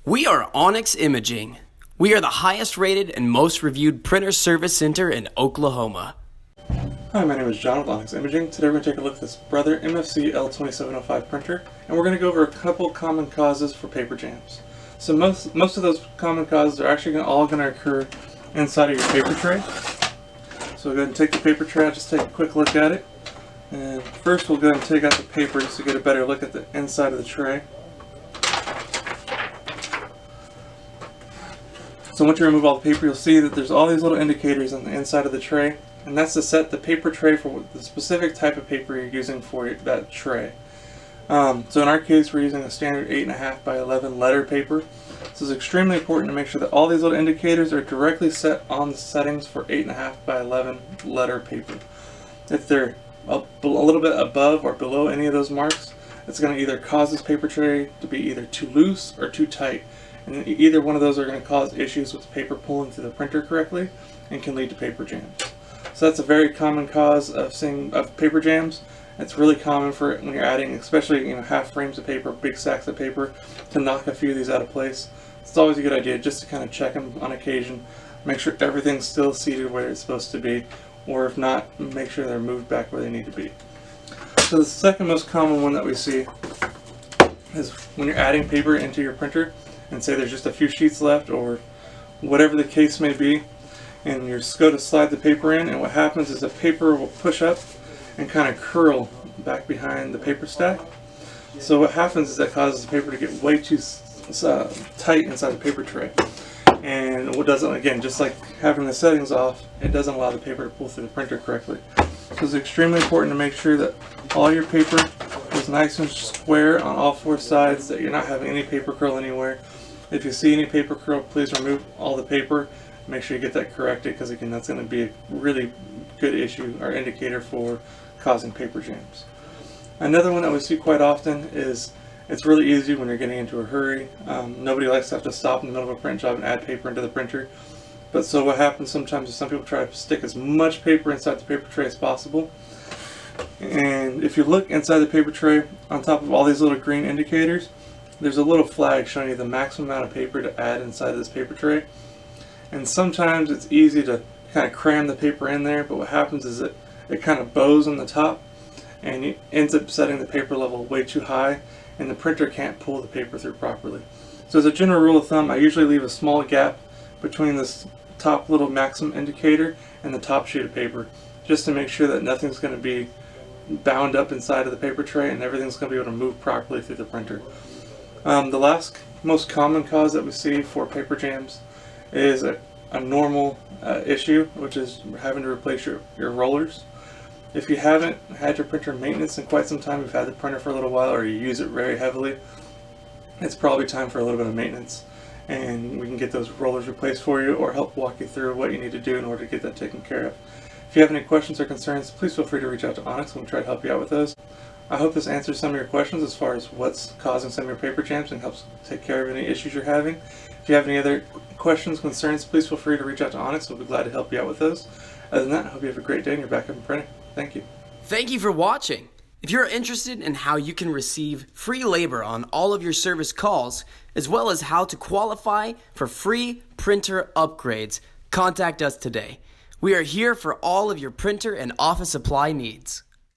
We are Onyx Imaging. We are the highest rated and most reviewed printer service center in Oklahoma. Hi, my name is John with Onyx Imaging. Today we're going to take a look at this Brother MFC-L2705 printer, and we're going to go over a couple common causes for paper jams. So most of those common causes are actually all going to occur inside of your paper tray. So we'll go ahead and take the paper tray out, just take a quick look at it. And first we'll go ahead and take out the paper just to get a better look at the inside of the tray. So once you remove all the paper, you'll see that there's all these little indicators on the inside of the tray, and that's to set the paper tray for the specific type of paper you're using for that tray. So in our case, we're using a standard 8.5 by 11 letter paper. So it's extremely important to make sure that all these little indicators are directly set on the settings for 8.5 by 11 letter paper. If they're a little bit above or below any of those marks, it's going to either cause this paper tray to be either too loose or too tight. And either one of those are going to cause issues with the paper pulling through the printer correctly and can lead to paper jams. So that's a very common cause of paper jams. It's really common for when you're adding, especially half frames of paper, big stacks of paper, to knock a few of these out of place. It's always a good idea just to kind of check them on occasion, make sure everything's still seated where it's supposed to be, or if not, make sure they're moved back where they need to be. So the second most common one that we see is when you're adding paper into your printer, and say there's just a few sheets left or whatever the case may be, and you just go to slide the paper in, and what happens is the paper will push up and kind of curl back behind the paper stack. So what happens is that causes the paper to get way too tight inside the paper tray, and what doesn't, again, just like having the settings off, it doesn't allow the paper to pull through the printer correctly. So it's extremely important to make sure that all your paper is nice and square on all four sides, that you're not having any paper curl anywhere. If you see any paper curl, please remove all the paper. Make sure you get that corrected, because again, that's going to be a really good issue or indicator for causing paper jams. Another one that we see quite often is it's really easy when you're getting into a hurry. Nobody likes to have to stop in the middle of a print job and add paper into the printer. But so what happens sometimes is some people try to stick as much paper inside the paper tray as possible. And if you look inside the paper tray, on top of all these little green indicators, there's a little flag showing you the maximum amount of paper to add inside this paper tray. And sometimes it's easy to kind of cram the paper in there, but what happens is it kind of bows on the top, and it ends up setting the paper level way too high, and the printer can't pull the paper through properly. So as a general rule of thumb, I usually leave a small gap between this top little maximum indicator and the top sheet of paper, just to make sure that nothing's going to be bound up inside of the paper tray and everything's going to be able to move properly through the printer. The last most common cause that we see for paper jams is a normal issue, which is having to replace your rollers. If you haven't had your printer maintenance in quite some time, you've had the printer for a little while, or you use it very heavily, it's probably time for a little bit of maintenance, and we can get those rollers replaced for you or help walk you through what you need to do in order to get that taken care of. If you have any questions or concerns, please feel free to reach out to Onyx, and we'll try to help you out with those. I hope this answers some of your questions as far as what's causing some of your paper jams and helps take care of any issues you're having. If you have any other questions, concerns, please feel free to reach out to Onyx. We'll be glad to help you out with those. Other than that, I hope you have a great day and you're back up and printing. Thank you. Thank you for watching. If you're interested in how you can receive free labor on all of your service calls, as well as how to qualify for free printer upgrades, contact us today. We are here for all of your printer and office supply needs.